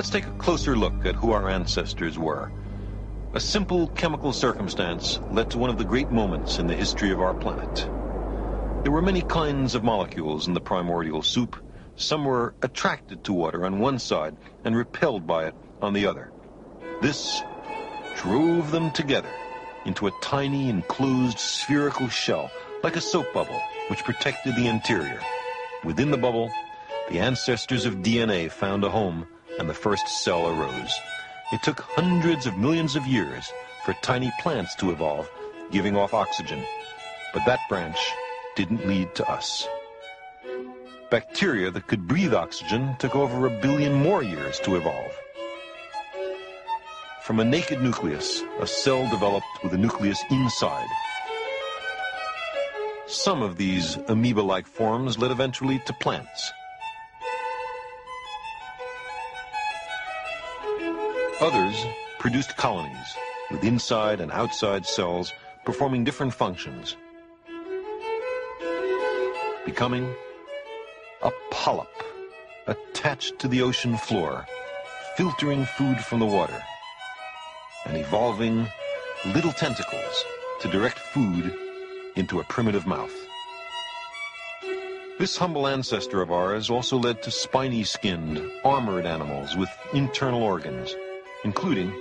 Let's take a closer look at who our ancestors were. A simple chemical circumstance led to one of the great moments in the history of our planet. There were many kinds of molecules in the primordial soup. Some were attracted to water on one side and repelled by it on the other. This drove them together into a tiny enclosed spherical shell, like a soap bubble, which protected the interior. Within the bubble, the ancestors of DNA found a home, and the first cell arose. It took hundreds of millions of years for tiny plants to evolve, giving off oxygen. But that branch didn't lead to us. Bacteria that could breathe oxygen took over 1 billion more years to evolve. From a naked nucleus, a cell developed with a nucleus inside. Some of these amoeba-like forms led eventually to plants. Others produced colonies, with inside and outside cells performing different functions, becoming a polyp attached to the ocean floor, filtering food from the water, and evolving little tentacles to direct food into a primitive mouth. This humble ancestor of ours also led to spiny-skinned, armored animals with internal organs, including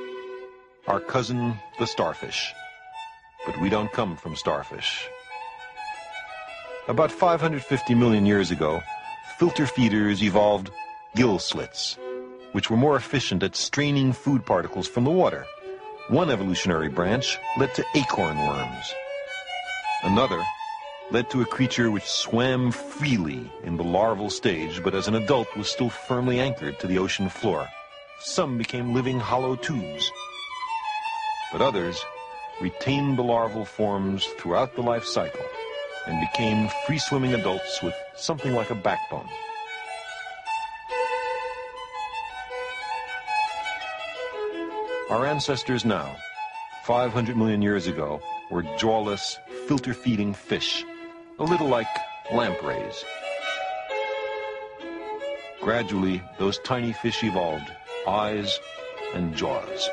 our cousin, the starfish. But we don't come from starfish. About 550 million years ago, filter feeders evolved gill slits, which were more efficient at straining food particles from the water. One evolutionary branch led to acorn worms. Another led to a creature which swam freely in the larval stage, but as an adult was still firmly anchored to the ocean floor. Some became living hollow tubes, but others retained the larval forms throughout the life cycle and became free-swimming adults with something like a backbone. Our ancestors now, 500 million years ago, were jawless, filter-feeding fish, a little like lampreys. Gradually, those tiny fish evolved eyes and jaws.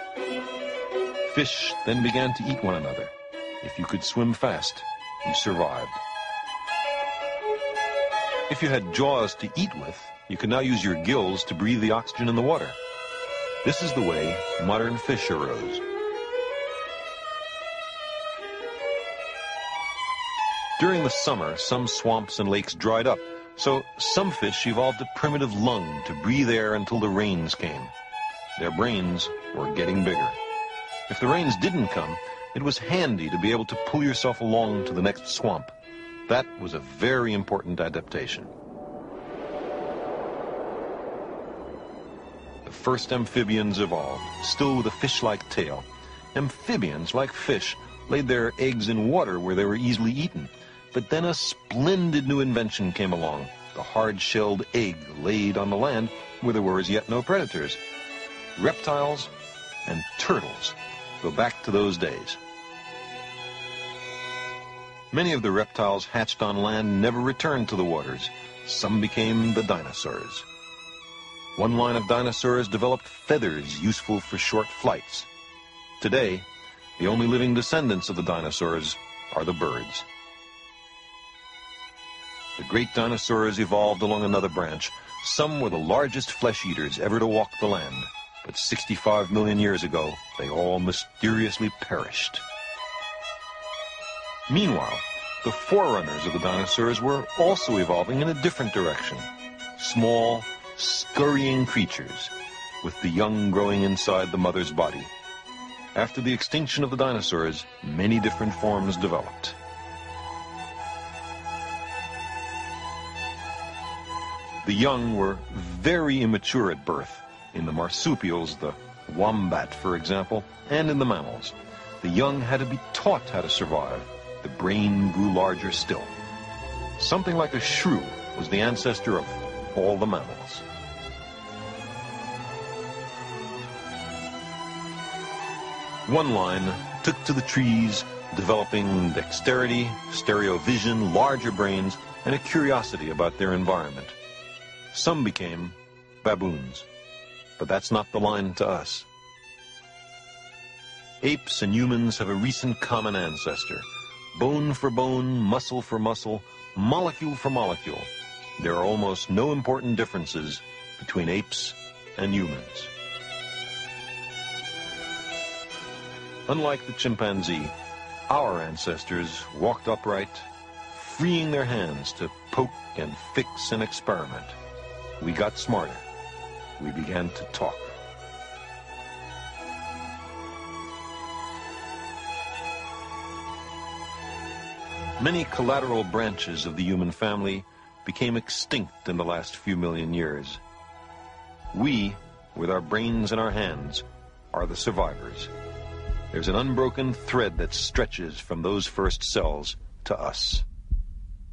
Fish then began to eat one another. If you could swim fast, you survived. If you had jaws to eat with, you could now use your gills to breathe the oxygen in the water. This is the way modern fish arose. During the summer, some swamps and lakes dried up, so some fish evolved a primitive lung to breathe air until the rains came. Their brains were getting bigger. If the rains didn't come, it was handy to be able to pull yourself along to the next swamp. That was a very important adaptation. The first amphibians evolved, still with a fish-like tail. Amphibians, like fish, laid their eggs in water where they were easily eaten. But then a splendid new invention came along, the hard-shelled egg laid on the land where there were as yet no predators. Reptiles and turtles go back to those days. Many of the reptiles hatched on land never returned to the waters. Some became the dinosaurs. One line of dinosaurs developed feathers useful for short flights. Today, the only living descendants of the dinosaurs are the birds. The great dinosaurs evolved along another branch. Some were the largest flesh-eaters ever to walk the land. But 65 million years ago, they all mysteriously perished. Meanwhile, the forerunners of the dinosaurs were also evolving in a different direction. Small, scurrying creatures, with the young growing inside the mother's body. After the extinction of the dinosaurs, many different forms developed. The young were very immature at birth. In the marsupials, the wombat, for example, and in the mammals. The young had to be taught how to survive. The brain grew larger still. Something like a shrew was the ancestor of all the mammals. One line took to the trees, developing dexterity, stereovision, larger brains, and a curiosity about their environment. Some became baboons. but that's not the line to us. Apes and humans have a recent common ancestor. Bone for bone, muscle for muscle, molecule for molecule. There are almost no important differences between apes and humans. Unlike the chimpanzee, our ancestors walked upright, freeing their hands to poke and fix and experiment. We got smarter. We began to talk. Many collateral branches of the human family became extinct in the last few million years. We, with our brains in our hands, are the survivors. There's an unbroken thread that stretches from those first cells to us.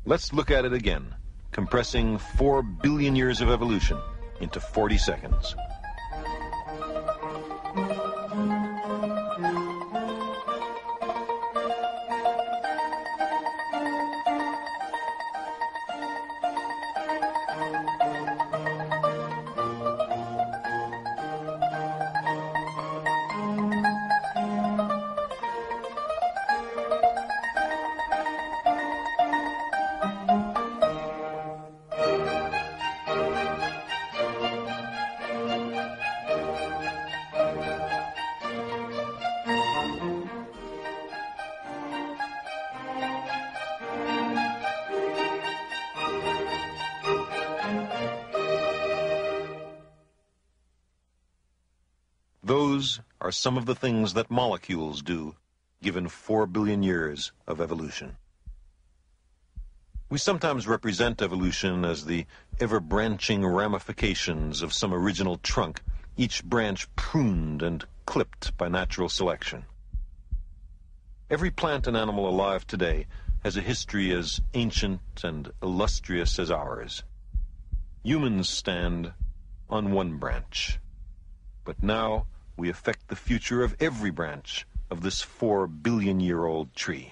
Let's look at it again, compressing 4 billion years of evolution into 40 seconds. Those are some of the things that molecules do, given 4 billion years of evolution. We sometimes represent evolution as the ever-branching ramifications of some original trunk, each branch pruned and clipped by natural selection. Every plant and animal alive today has a history as ancient and illustrious as ours. Humans stand on one branch, but now we affect the future of every branch of this 4 billion-year-old tree.